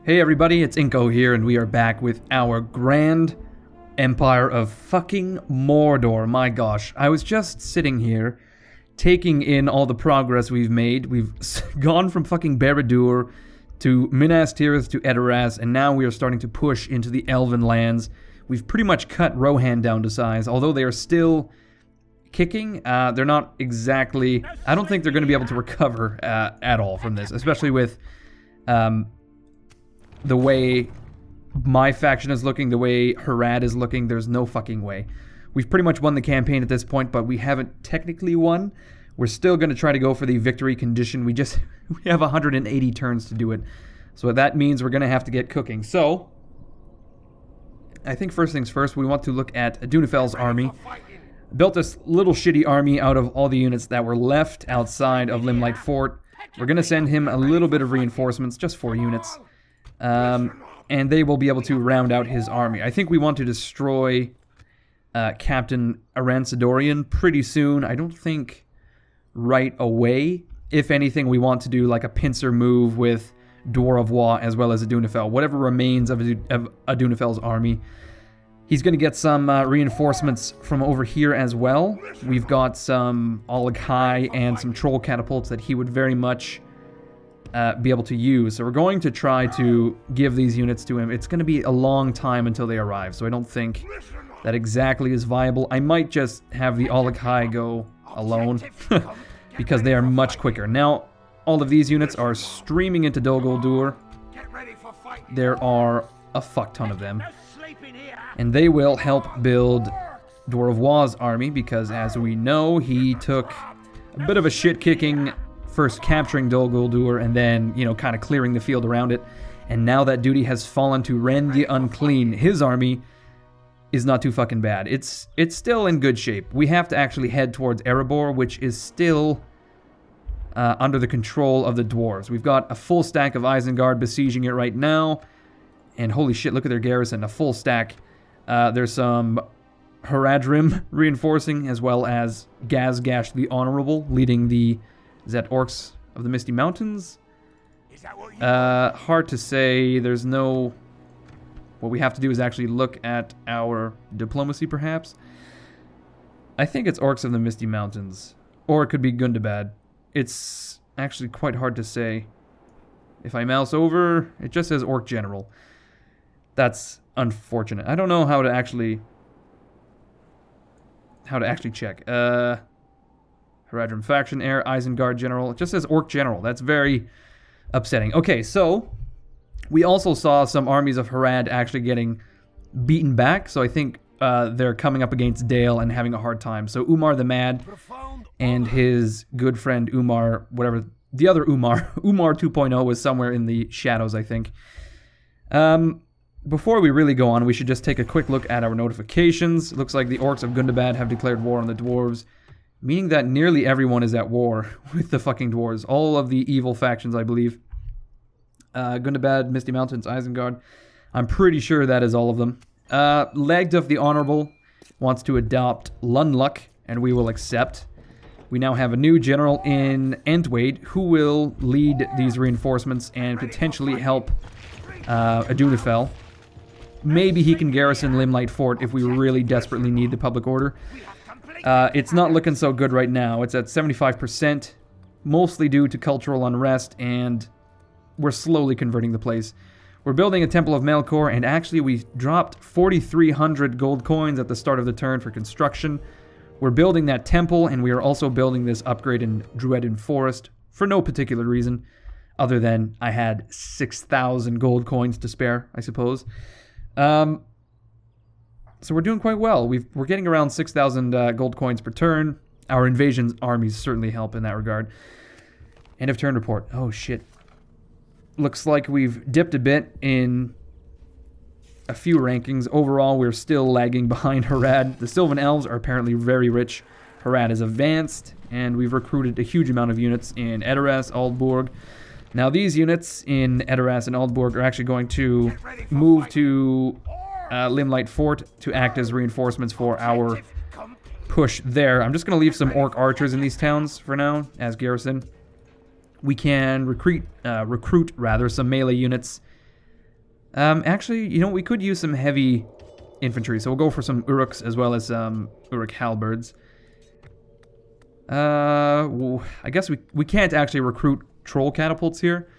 Hey everybody, it's Inko here, and we are back with our grand empire of fucking Mordor. My gosh, I was just sitting here, taking in all the progress we've made. We've gone from fucking Barad-dûr to Minas Tirith to Edoras, and now we are starting to push into the Elven lands. We've pretty much cut Rohan down to size, although they are still kicking. They're not exactly... I don't think they're going to be able to recover at all from this, especially with... the way my faction is looking, the way Harad is looking, there's no fucking way. We've pretty much won the campaign at this point, but we haven't technically won. We're still going to try to go for the victory condition. We have 180 turns to do it. So that means we're going to have to get cooking. So, I think first things first, we want to look at Dunefel's army. Built this little shitty army out of all the units that were left outside of Limelight Fort. We're going to send him a little bit of reinforcements, just 4 units. And they will be able to round out his army. I think we want to destroy Captain Aransadorian pretty soon. I don't think right away. If anything, we want to do like a pincer move with Dwarvois as well as a Dunefel. Whatever remains of a Dunefel's army. He's going to get some reinforcements from over here as well. We've got some Olaghai and some troll catapults that he would very much... be able to use. So we're going to try to give these units to him. It's going to be a long time until they arrive, so I don't think that exactly is viable. I might just have the Olaghai go alone, because they are much quicker. Now, all of these units are streaming into Dol Guldur. There are a fuck ton of them. And they will help build Dwarvois' army, because as we know, he took a bit of a shit-kicking first capturing Dol Guldur and then, you know, kind of clearing the field around it. And now that duty has fallen to Ren the Unclean. His army is not too fucking bad. It's still in good shape. We have to actually head towards Erebor, which is still under the control of the Dwarves. We've got a full stack of Isengard besieging it right now. And holy shit, look at their garrison. A full stack. There's some Haradrim reinforcing, as well as Gazgash the Honorable leading the... Is that Orcs of the Misty Mountains? Hard to say. There's no... What we have to do is actually look at our diplomacy, perhaps. I think it's Orcs of the Misty Mountains. Or it could be Gundabad. It's actually quite hard to say. If I mouse over, it just says Orc General. That's unfortunate. I don't know how to actually check. Haradrim Faction Heir, Isengard General. It just says Orc General. That's very upsetting. Okay, so we also saw some armies of Harad actually getting beaten back. So I think they're coming up against Dale and having a hard time. So Umar the Mad and his good friend Umar, whatever, the other Umar, Umar 2.0 was somewhere in the shadows, I think. Before we really go on, we should just take a quick look at our notifications. It looks like the Orcs of Gundabad have declared war on the Dwarves. Meaning that nearly everyone is at war with the fucking Dwarves. All of the evil factions, I believe. Gundabad, Misty Mountains, Isengard. I'm pretty sure that is all of them. Lagduff the Honorable wants to adopt Lunluck, and we will accept. We now have a new general in Entwade who will lead these reinforcements and potentially help Adunefel. Maybe he can garrison Limelight Fort if we really desperately need the public order. It's not looking so good right now. It's at 75%, mostly due to cultural unrest, and we're slowly converting the place. We're building a Temple of Melkor, and actually we dropped 4,300 gold coins at the start of the turn for construction. We're building that temple, and we are also building this upgrade in Drueden Forest for no particular reason, other than I had 6,000 gold coins to spare, I suppose. So we're doing quite well. We're getting around 6,000 gold coins per turn. Our invasion armies certainly help in that regard. End of turn report. Oh, shit. Looks like we've dipped a bit in a few rankings. Overall, we're still lagging behind Harad. The Sylvan Elves are apparently very rich. Harad is advanced, and we've recruited a huge amount of units in Edoras, Aldburg. Now, these units in Edoras and Aldburg are actually going to move to... Limelight Fort to act as reinforcements for our push there. I'm just going to leave some orc archers in these towns for now as garrison. We can recruit some melee units Actually, you know, we could use some heavy infantry, so we'll go for some Uruks as well as Uruk halberds. Well, I guess we can't actually recruit troll catapults here.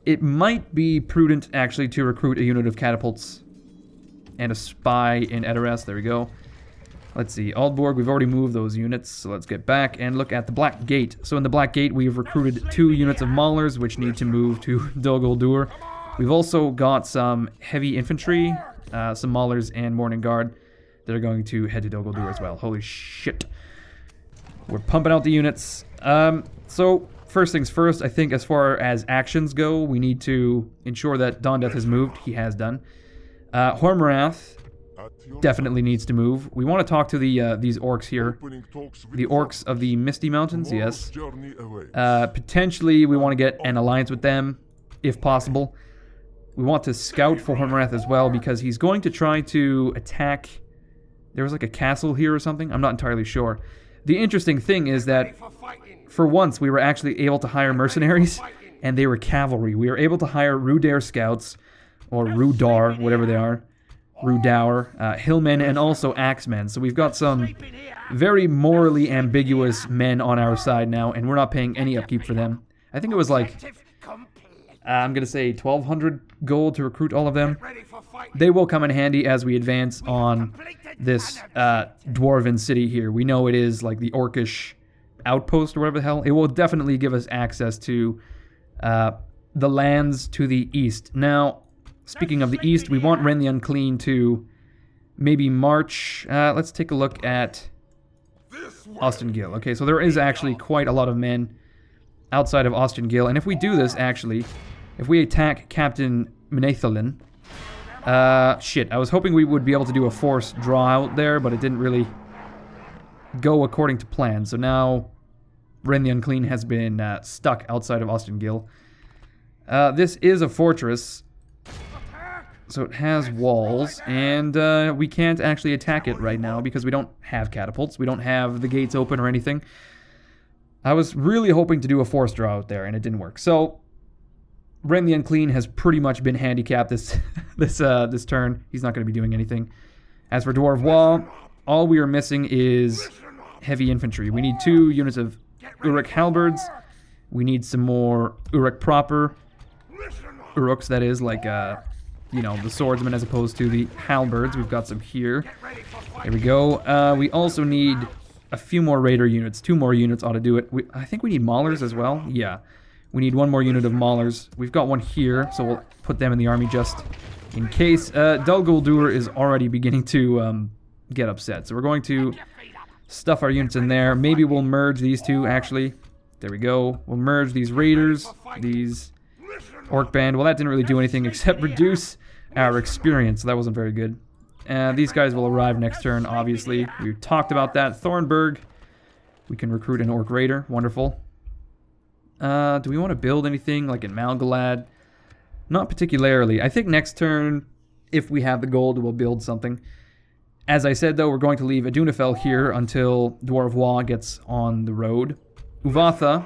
It might be prudent, actually, to recruit a unit of catapults and a spy in Edoras. There we go. Let's see. Aldborg, we've already moved those units, so let's get back and look at the Black Gate. So in the Black Gate, we've recruited 2 units of Maulers, which need to move to Dol Guldur. We've also got some heavy infantry, some Maulers and Morning Guard that are going to head to Dol Guldur as well. Holy shit. We're pumping out the units. So, first things first, I think as far as actions go, we need to ensure that Dawndeath has moved. He has done. Hoarmurath definitely needs to move. We want to talk to these orcs here. The orcs of the Misty Mountains, yes. Potentially, we want to get an alliance with them, if possible. We want to scout for Hoarmurath as well, because he's going to try to attack... There was like a castle here or something? I'm not entirely sure. The interesting thing is that, for once, we were actually able to hire mercenaries, and they were cavalry. We were able to hire Rudar scouts, or Rudar, whatever they are. Rudaur, hillmen, and also axemen. So we've got some very morally ambiguous men on our side now, and we're not paying any upkeep for them. I think it was like, I'm going to say 1,200 gold to recruit all of them. They will come in handy as we advance on this Dwarven city here. We know it is like the Orcish Outpost or whatever the hell. It will definitely give us access to the lands to the east. Now, speaking of the east, we want Ren the Unclean to maybe march. Let's take a look at Ostengil. Okay, so there is actually quite a lot of men outside of Ostengil. And if we do this, actually, if we attack Captain Menethalin... shit, I was hoping we would be able to do a forced draw out there, but it didn't really go according to plan. So now Ren the Unclean has been stuck outside of Ostengil. This is a fortress... So it has walls, and we can't actually attack it right now because we don't have catapults. We don't have the gates open or anything. I was really hoping to do a force draw out there, and it didn't work. So, Ren the Unclean has pretty much been handicapped this turn. He's not going to be doing anything. As for Dwarf Wall, all we are missing is heavy infantry. We need 2 units of Uruk halberds. We need some more Uruk proper. Uruks, that is, like... you know, the swordsmen as opposed to the halberds. We've got some here. There we go. We also need a few more raider units. 2 more units ought to do it. I think we need maulers as well. Yeah. We need 1 more unit of maulers. We've got 1 here, so we'll put them in the army just in case. Dol Guldur is already beginning to get upset. So we're going to stuff our units in there. Maybe we'll merge these 2, actually. There we go. We'll merge these raiders, these... Orc band. Well, that didn't really do anything except reduce our experience, so that wasn't very good. These guys will arrive next turn, obviously. We talked about that. Thornburg. We can recruit an Orc Raider. Wonderful. Do we want to build anything like in Malgalad? Not particularly. I think next turn, if we have the gold, we'll build something. As I said, though, we're going to leave Adunafel here until Dwarf Wa gets on the road. Uvatha,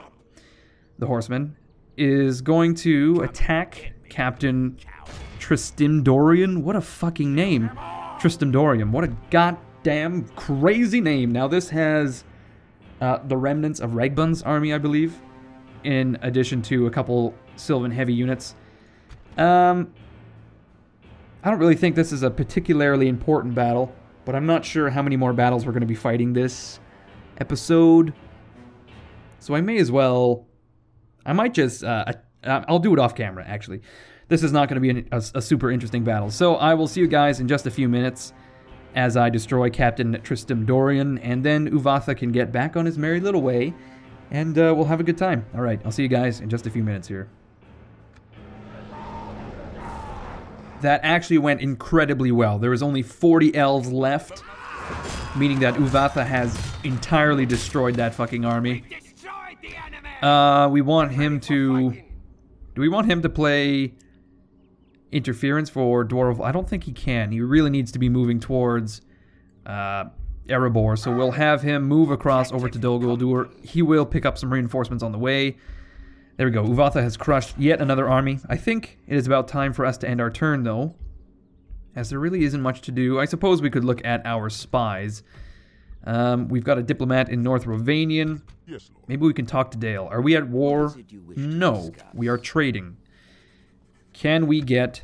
the horseman, is going to attack Captain Tristimdorian. What a fucking name. Tristimdorian. What a goddamn crazy name. Now this has the remnants of Regbun's army, I believe, in addition to a couple Sylvan heavy units. I don't really think this is a particularly important battle, but I'm not sure how many more battles we're going to be fighting this episode. So I may as well... I might just, I'll do it off camera, actually. This is not going to be a super interesting battle. So I will see you guys in just a few minutes as I destroy Captain Tristimdorian, and then Uvatha can get back on his merry little way, and we'll have a good time. Alright, I'll see you guys in just a few minutes here. That actually went incredibly well. There was only 40 elves left, meaning that Uvatha has entirely destroyed that fucking army. We want him to... Do we want him to play interference for Dwarf? I don't think he can. He really needs to be moving towards Erebor. So we'll have him move across over to Dol Guldur. He will pick up some reinforcements on the way. There we go. Uvatha has crushed yet another army. I think it is about time for us to end our turn, though, as there really isn't much to do. I suppose we could look at our spies. We've got a diplomat in North Rovanian. Yes, Lord. Maybe we can talk to Dale. Are we at war? No, we are trading. Can we get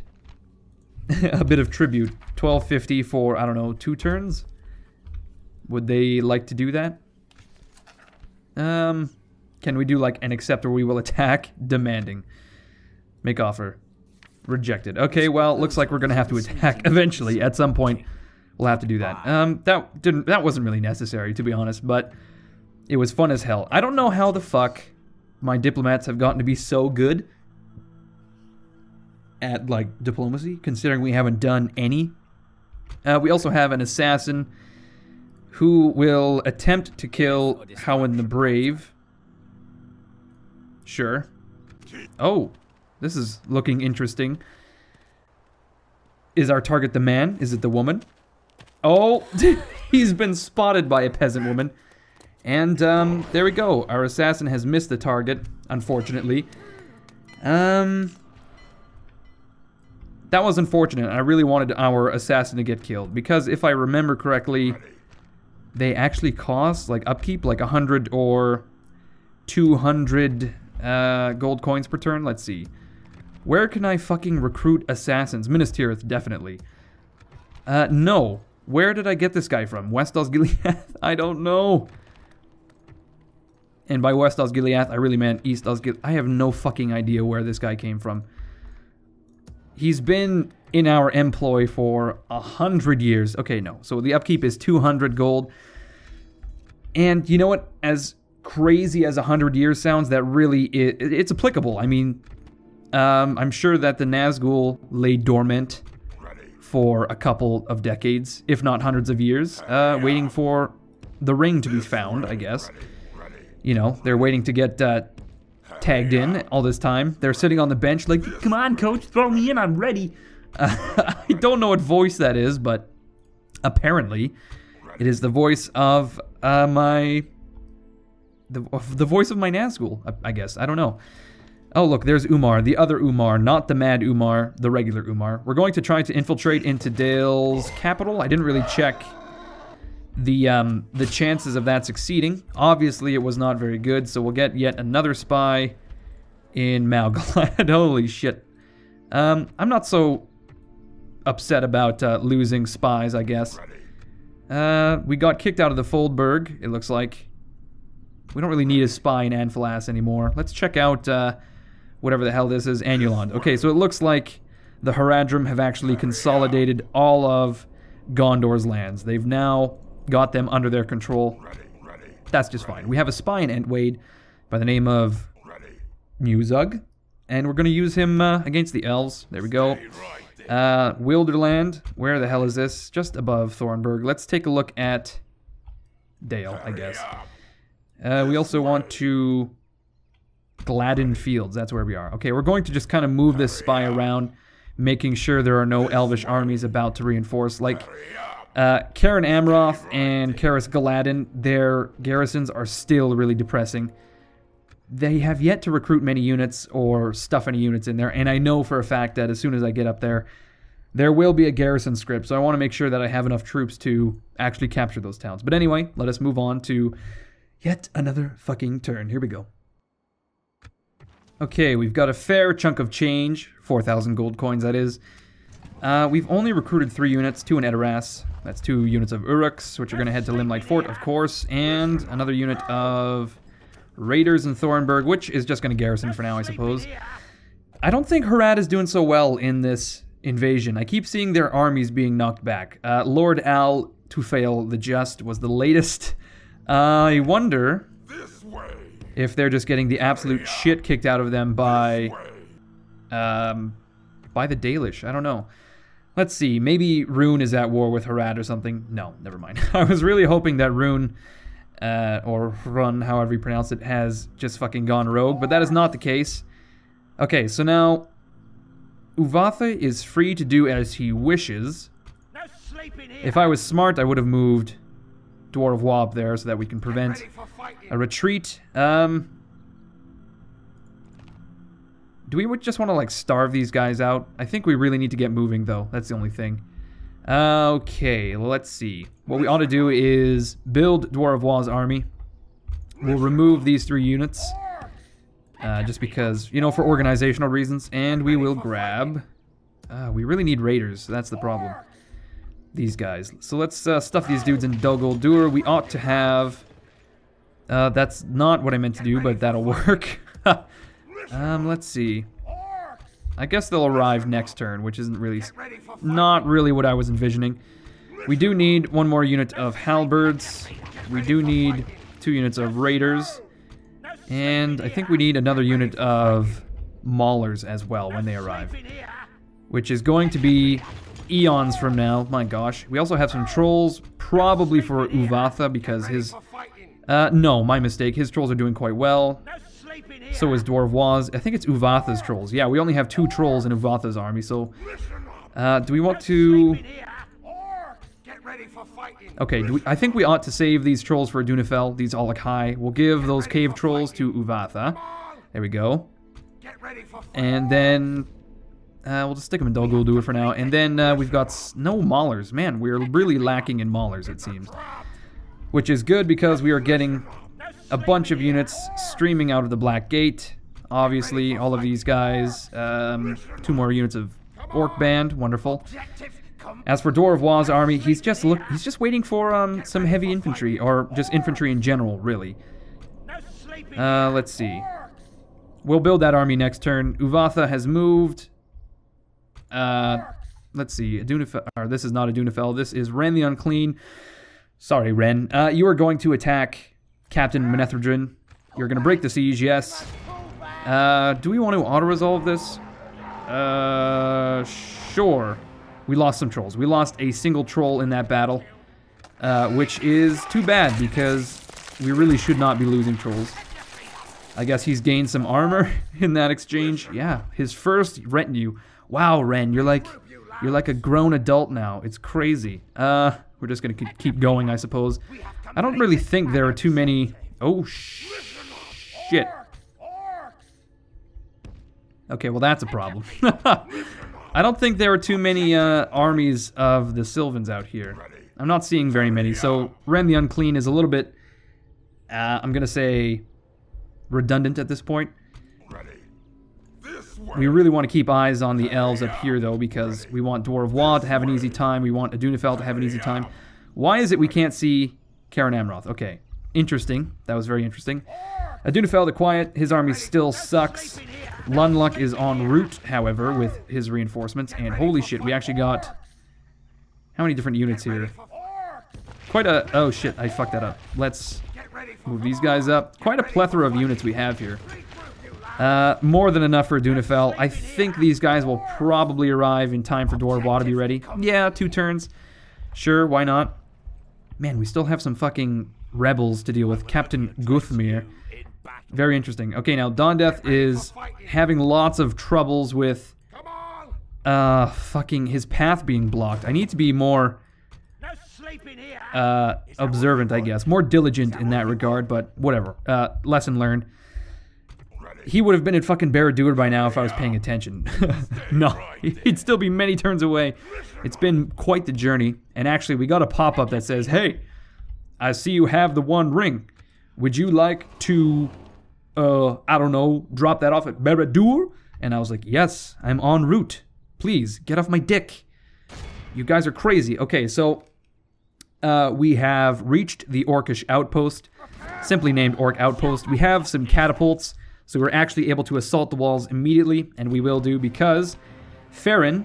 a bit of tribute? 1250 for, I don't know, 2 turns? Would they like to do that? Can we do like an accept or we will attack? Demanding. Make offer. Rejected. Okay, well, looks like we're gonna have to attack eventually. At some point, we'll have to do that. That wasn't really necessary, to be honest, but it was fun as hell. I don't know how the fuck my diplomats have gotten to be so good at, like, diplomacy, considering we haven't done any. We also have an assassin who will attempt to kill Howan the Brave. Sure. Oh, this is looking interesting. Is our target the man? Is it the woman? Oh, he's been spotted by a peasant woman. And, there we go. Our assassin has missed the target, unfortunately. That was unfortunate. I really wanted our assassin to get killed. Because if I remember correctly, they actually cost, like, upkeep, like 100 or 200 gold coins per turn. Let's see. Where can I fucking recruit assassins? Minas Tirith, definitely. No. Where did I get this guy from? West Osgiliath? I don't know. And by West Osgiliath, I really meant East Osgiliath. I have no fucking idea where this guy came from. He's been in our employ for 100 years. Okay, no. So the upkeep is 200 gold. And you know what? As crazy as 100 years sounds, that really it's applicable. I mean, I'm sure that the Nazgul lay dormant for a couple of decades, if not hundreds of years, waiting for the ring to be found, I guess. You know, they're waiting to get tagged in all this time. They're sitting on the bench like, come on, coach, throw me in, I'm ready. I don't know what voice that is, but apparently it is the voice of the voice of my Nazgul, I guess. I don't know. Oh, look, there's Umar, the other Umar, not the mad Umar, the regular Umar. We're going to try to infiltrate into Dale's capital. I didn't really check the chances of that succeeding. Obviously, it was not very good, so we'll get yet another spy in Malgalad. Holy shit. I'm not so upset about losing spies, I guess. We got kicked out of the Foldberg, it looks like. We don't really need a spy in Anfalas anymore. Let's check out whatever the hell this is, Anulond. Okay, so it looks like the Haradrim have actually consolidated all of Gondor's lands. They've now got them under their control. That's just fine. We have a spy in Entwade by the name of Muzug, and we're going to use him against the elves. There we go. Wilderland, where the hell is this? Just above Thornburg. Let's take a look at Dale, I guess. We also want to Gladden Fields. That's where we are. Okay, we're going to just kind of move this spy around, making sure there are no elvish armies about to reinforce. Like, Karen Amroth and Karis Galadin, their garrisons are still really depressing. They have yet to recruit many units or stuff any units in there, and I know for a fact that as soon as I get up there, there will be a garrison script, so I want to make sure that I have enough troops to actually capture those towns. But anyway, let us move on to yet another fucking turn. Here we go. Okay, we've got a fair chunk of change, 4,000 gold coins that is. We've only recruited 3 units, 2 in Edoras. That's 2 units of Uruks, which are going to head to Limelight Fort, of course, and another unit of Raiders in Thornburg, which is just going to garrison for now, I suppose. I don't think Harad is doing so well in this invasion. I keep seeing their armies being knocked back. Lord Al Tufail the Just was the latest. I wonder if they're just getting the absolute shit kicked out of them by the Dalish. I don't know. Let's see. Maybe Rhun is at war with Harad or something. No, never mind. I was really hoping that Rhun, or Rhun, however you pronounce it, has just fucking gone rogue, but that is not the case. Okay, so now Uvatha is free to do as he wishes. If I was smart, I would have moved Dwarf Wab there so that we can prevent a retreat. Do we just want to, like, starve these guys out? I think we really need to get moving, though. That's the only thing. Okay, let's see. What we ought to do is build Dwarven's army. We'll remove these 3 units. Just because, you know, for organizational reasons. And we will grab... we really need raiders. That's the problem. These guys. So let's stuff these dudes in Dol Guldur. We ought to have... that's not what I meant to do, but that'll work. Let's see. I guess they'll arrive next turn, which isn't really... not really what I was envisioning. We do need 1 more unit of halberds. We do need 2 units of raiders. And I think we need another unit of maulers as well when they arrive. Which is going to be eons from now. My gosh. We also have some trolls, probably for Uvatha, because his... no, my mistake. His trolls are doing quite well. So is Dwarves. I think it's Uvatha's trolls. Yeah, we only have 2 trolls in Uvatha's army, so... do we want to... Okay, I think we ought to save these trolls for Dunefell, these Alakai. We'll give those cave trolls to Uvatha. There we go. And then... we'll just stick them in Dol Guldur for now. And then we've got no maulers. Man, we're really lacking in maulers, it seems. Which is good because we are getting a bunch of units streaming out of the Black Gate. Obviously, all of these guys. 2 more units of Orc Band. Wonderful. As for Dwarven's army, he's just waiting for some heavy infantry, or just infantry in general, really. Let's see. We'll build that army next turn. Uvatha has moved. Let's see. This is not a Dunefell. This is Ren the Unclean. Sorry, Ren. You are going to attack Captain Manethridrin. You're going to break the siege, yes. Do we want to auto-resolve this? Sure. We lost some trolls. We lost a single troll in that battle, which is too bad because we really should not be losing trolls. I guess he's gained some armor in that exchange. Yeah, his first retinue. Wow, Ren, you're like a grown adult now. It's crazy. We're just gonna keep going, I suppose. I don't really think there are too many... Oh, shit. Okay, well that's a problem. I don't think there are too many armies of the Sylvans out here. I'm not seeing very many, so Ren the Unclean is a little bit, I'm gonna say, redundant at this point. We really want to keep eyes on the elves up here, though, because we want Dwarven to have an easy time. We want Adunefell to have an easy time. Why is it we can't see Caern Amroth? Okay, interesting. That was very interesting. Adunefell the Quiet, his army still sucks. Lunluck is en route, however, with his reinforcements. And holy shit, we actually got... How many different units here? Quite a... Oh shit, I fucked that up. Let's move these guys up. Quite a plethora of units we have here. More than enough for Dunefell. I think these guys will probably arrive in time for Dwarven to be ready. Yeah, 2 turns. Sure, why not? Man, we still have some fucking rebels to deal with. Captain Guthmir. Very interesting. Okay, now Dawndeath is having lots of troubles with fucking his path being blocked. I need to be more observant, I guess. More diligent in that regard, but whatever. Lesson learned. He would have been in fucking Barad-dûr by now if I was paying attention. No, he'd still be many turns away. It's been quite the journey. And actually, we got a pop-up that says, "Hey, I see you have the One Ring. Would you like to, I don't know, drop that off at Barad-dûr?" And I was like, "Yes, I'm en route. Please, get off my dick. You guys are crazy." Okay, so we have reached the Orcish Outpost, simply named Orc Outpost. We have some catapults. So we're actually able to assault the walls immediately, and we will do because Firon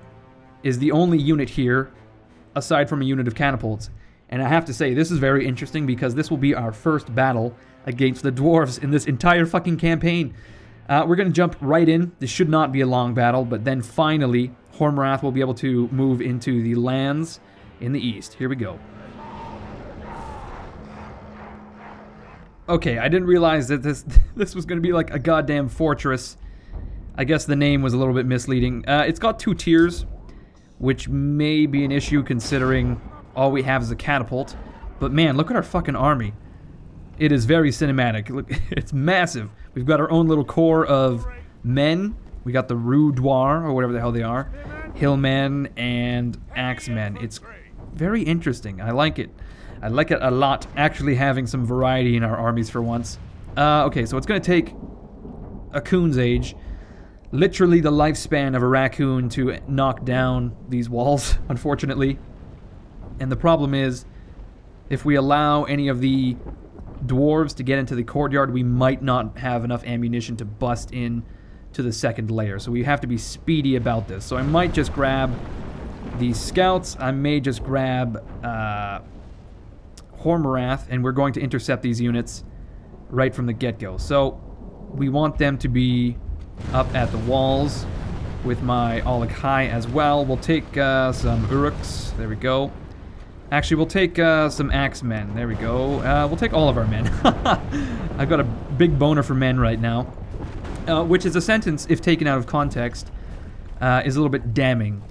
is the only unit here, aside from a unit of catapults. And I have to say, this is very interesting because this will be our first battle against the Dwarves in this entire fucking campaign. We're going to jump right in. This should not be a long battle, but then finally, Hoarmurath will be able to move into the lands in the east. Here we go. Okay, I didn't realize that this was going to be like a goddamn fortress. I guess the name was a little bit misleading. It's got 2 tiers, which may be an issue considering all we have is a catapult. But man, look at our fucking army. It is very cinematic. Look, it's massive. We've got our own little corps of men We got the Rudwar, or whatever the hell they are. Hillmen and Axemen. It's very interesting. I like it. I like it a lot, actually having some variety in our armies for once. Okay, so it's going to take a Coon's Age, literally the lifespan of a raccoon, to knock down these walls, unfortunately. And the problem is, if we allow any of the dwarves to get into the courtyard, we might not have enough ammunition to bust in to the second layer. So we have to be speedy about this. So I might just grab the scouts. I may just grab Hoarmurath, and we're going to intercept these units right from the get-go. So we want them to be up at the walls with my Olak-hai as well. We'll take some Uruks. There we go. Actually, we'll take some Axemen. There we go. We'll take all of our men. I've got a big boner for men right now. Which is a sentence, if taken out of context, is a little bit damning.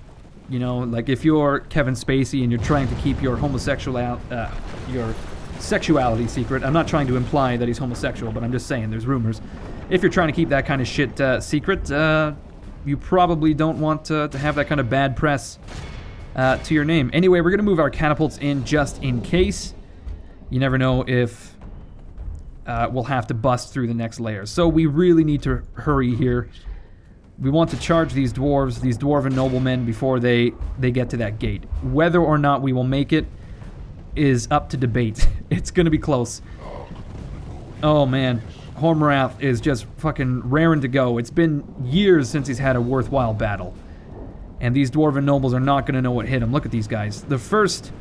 You know, like if you're Kevin Spacey and you're trying to keep your your sexuality secret. I'm not trying to imply that he's homosexual, but I'm just saying there's rumors. If you're trying to keep that kind of shit secret, you probably don't want to have that kind of bad press to your name. Anyway, we're going to move our catapults in just in case. You never know if we'll have to bust through the next layer. So we really need to hurry here. We want to charge these dwarves, these dwarven noblemen, before they get to that gate. Whether or not we will make it is up to debate. It's going to be close. Oh man, Hoarmurath is just fucking raring to go. It's been years since he's had a worthwhile battle. And these dwarven nobles are not going to know what hit him. Look at these guys. The first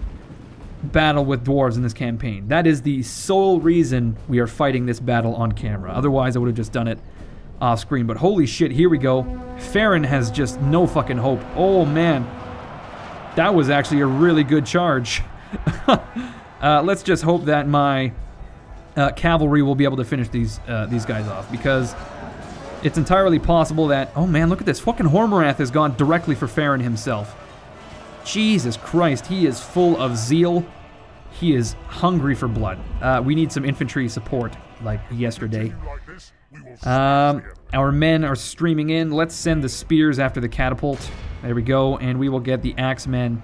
battle with dwarves in this campaign. That is the sole reason we are fighting this battle on camera. Otherwise, I would have just done it off screen. But holy shit, here we go. Firon has just no fucking hope. Oh man, that was actually a really good charge. Let's just hope that my cavalry will be able to finish these guys off, because it's entirely possible that... Oh man, look at this. Fucking Hoarmurath has gone directly for Firon himself. Jesus Christ, he is full of zeal. He is hungry for blood. We need some infantry support, like yesterday. Our men are streaming in. Let's send the spears after the catapult. There we go, and we will get the axemen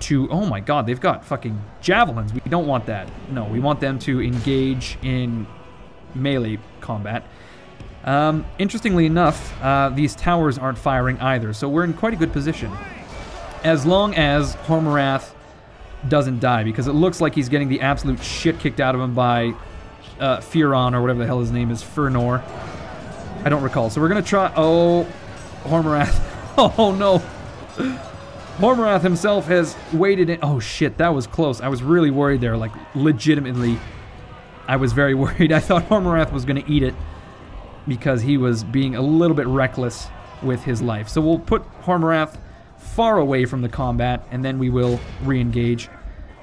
to... Oh my god, they've got fucking javelins. We don't want that. No, we want them to engage in melee combat. Interestingly enough, these towers aren't firing either, so we're in quite a good position. As long as Hoarmurath doesn't die, because it looks like he's getting the absolute shit kicked out of him by Firon, or whatever the hell his name is, Fernor. I don't recall. So we're going to try... Oh, Hoarmurath. Oh no. Hoarmurath himself has waited in... Oh shit, that was close. I was really worried there, like legitimately. I was very worried. I thought Hoarmurath was going to eat it, because he was being a little bit reckless with his life. So we'll put Hoarmurath far away from the combat, and then we will re-engage.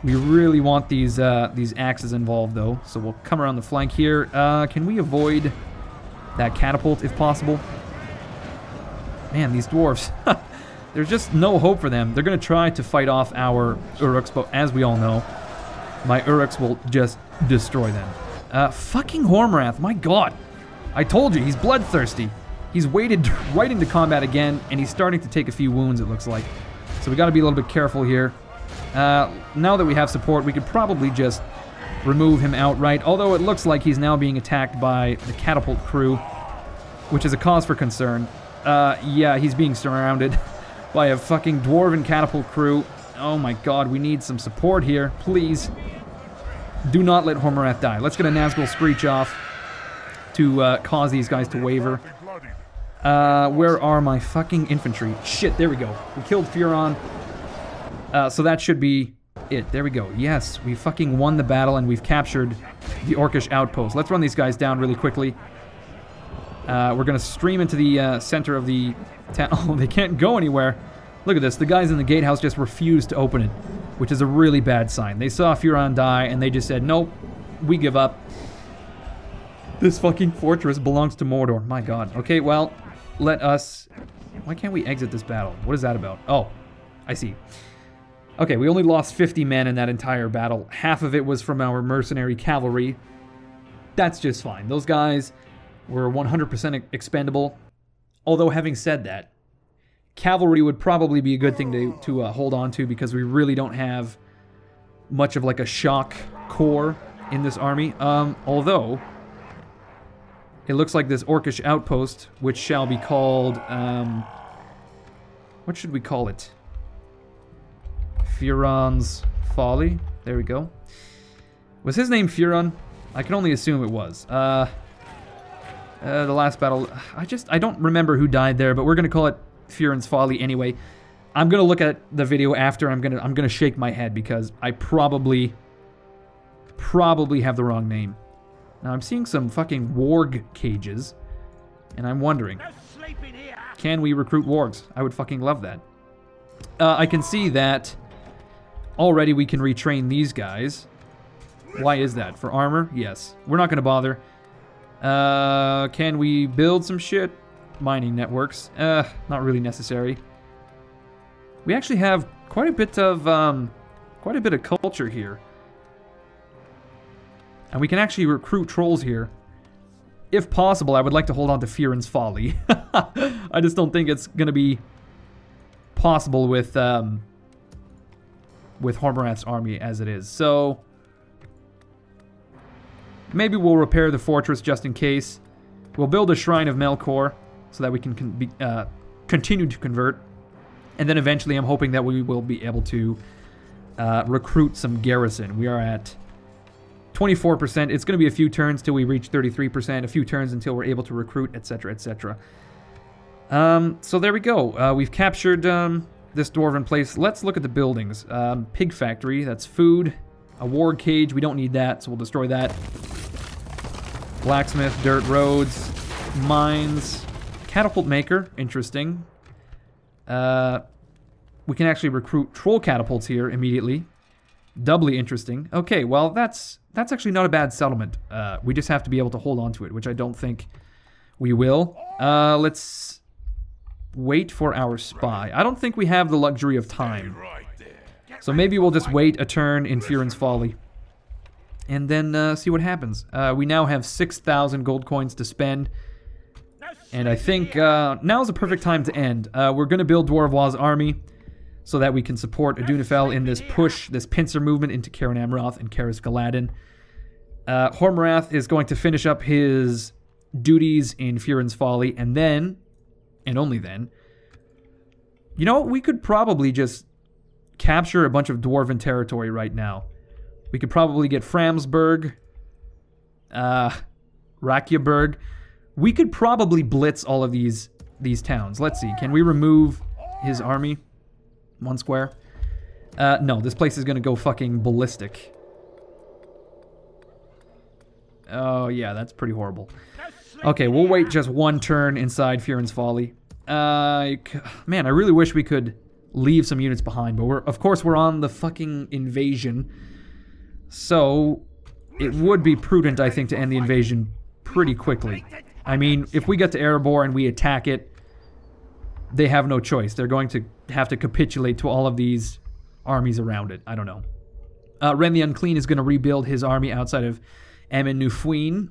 We really want these axes involved, though, so we'll come around the flank here. Can we avoid that catapult, if possible? Man, these dwarves. There's just no hope for them. They're going to try to fight off our Uruks, but as we all know, my Uruks will just destroy them. Fucking Hoarmurath, my god. I told you, he's bloodthirsty. He's waded right into combat again, and he's starting to take a few wounds, it looks like. So we got to be a little bit careful here. Now that we have support, we could probably just remove him outright, although it looks like he's now being attacked by the catapult crew, which is a cause for concern. Yeah, he's being surrounded by a fucking dwarven catapult crew. Oh my god, we need some support here, please. Do not let Hoarmurath die. Let's get a Nazgul Screech off to cause these guys to waver. Where are my fucking infantry? Shit, there we go. We killed Firon. So that should be it. There we go. Yes, we fucking won the battle, and we've captured the Orcish outpost. Let's run these guys down really quickly. We're going to stream into the center of the town. Oh, they can't go anywhere. Look at this. The guys in the gatehouse just refused to open it, which is a really bad sign. They saw Firon die, and they just said, nope, we give up. This fucking fortress belongs to Mordor. My god. Okay, well, let us... Why can't we exit this battle? What is that about? Oh, I see. Okay, we only lost 50 men in that entire battle. Half of it was from our mercenary cavalry. That's just fine. Those guys were 100% expendable. Although, having said that, cavalry would probably be a good thing to hold on to, because we really don't have much of like a shock corps in this army. Although, it looks like this Orcish outpost, which shall be called, what should we call it? Firon's Folly. There we go. Was his name Firon? I can only assume it was. The last battle, I don't remember who died there, but we're gonna call it Firon's Folly anyway. I'm gonna look at the video after. I'm gonna shake my head because I probably have the wrong name. Now I'm seeing some fucking warg cages, and I'm wondering, can we recruit wargs? I would fucking love that. I can see that already we can retrain these guys. Why is that? For armor? Yes. We're not gonna bother. Can we build some shit? Mining networks. Not really necessary. We actually have quite a bit of culture here. And we can actually recruit trolls here. If possible, I would like to hold on to Firon's Folly. I just don't think it's gonna be possible with Hoarmurath's army as it is. So maybe we'll repair the fortress just in case. We'll build a Shrine of Melkor so that we can continue to convert. And then eventually I'm hoping that we will be able to recruit some garrison. We are at 24%. It's going to be a few turns till we reach 33%, a few turns until we're able to recruit, etc., etc. So there we go. We've captured this dwarven place. Let's look at the buildings. Pig factory, that's food. A warg cage, we don't need that, so we'll destroy that. Blacksmith, dirt roads, mines, catapult maker, interesting. We can actually recruit troll catapults here immediately. Doubly interesting. Okay, well, that's actually not a bad settlement. We just have to be able to hold on to it, which I don't think we will. Let's wait for our spy. I don't think we have the luxury of time. So maybe we'll just wait a turn in Firon's Folly. And then see what happens. We now have 6,000 gold coins to spend. And I think now is the perfect time to end. We're going to build Dwarv's army so that we can support Adunafel in this push, this pincer movement into Caern Amroth and Caris Galadin. Hoarmurath is going to finish up his duties in Firon's Folly, and then, and only then, you know, we could probably just capture a bunch of Dwarven territory right now. We could probably get Framsburg, Rakyaburg. We could probably blitz all of these towns. Let's see, can we remove his army? 1 square. No, this place is gonna go fucking ballistic. Oh yeah, that's pretty horrible. Okay, we'll wait just 1 turn inside Firon's Folly. Man, I really wish we could leave some units behind, but of course we're on the fucking invasion. So it would be prudent, I think, to end the invasion pretty quickly. I mean, if we get to Erebor and we attack it, they have no choice. They're going to have to capitulate to all of these armies around it. I don't know. Ren the Unclean is going to rebuild his army outside of Emin Nufuin.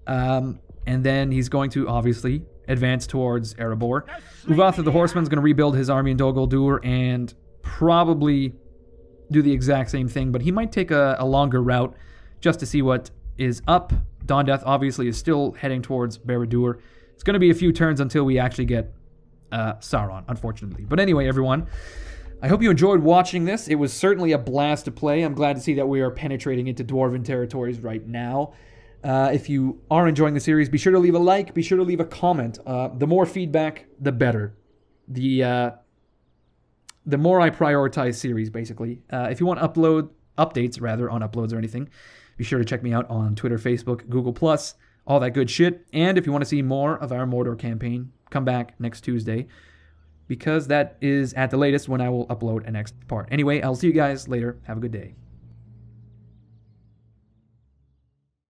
And then he's going to, obviously, advance towards Erebor. Uvatha the Horseman is going to rebuild his army in Dol Guldur and probably do the exact same thing, but he might take a longer route just to see what is up. Dawndeath, obviously, is still heading towards Barad-dûr. It's going to be a few turns until we actually get Sauron, unfortunately. But anyway, everyone, I hope you enjoyed watching this. It was certainly a blast to play. I'm glad to see that we are penetrating into Dwarven territories right now. If you are enjoying the series, be sure to leave a like, be sure to leave a comment. The more feedback, the better. The more I prioritize series, basically. If you want updates on uploads or anything, be sure to check me out on Twitter, Facebook, Google+, all that good shit. And if you want to see more of our Mordor campaign, come back next Tuesday, because that is at the latest when I will upload a next part. Anyway, I'll see you guys later. Have a good day.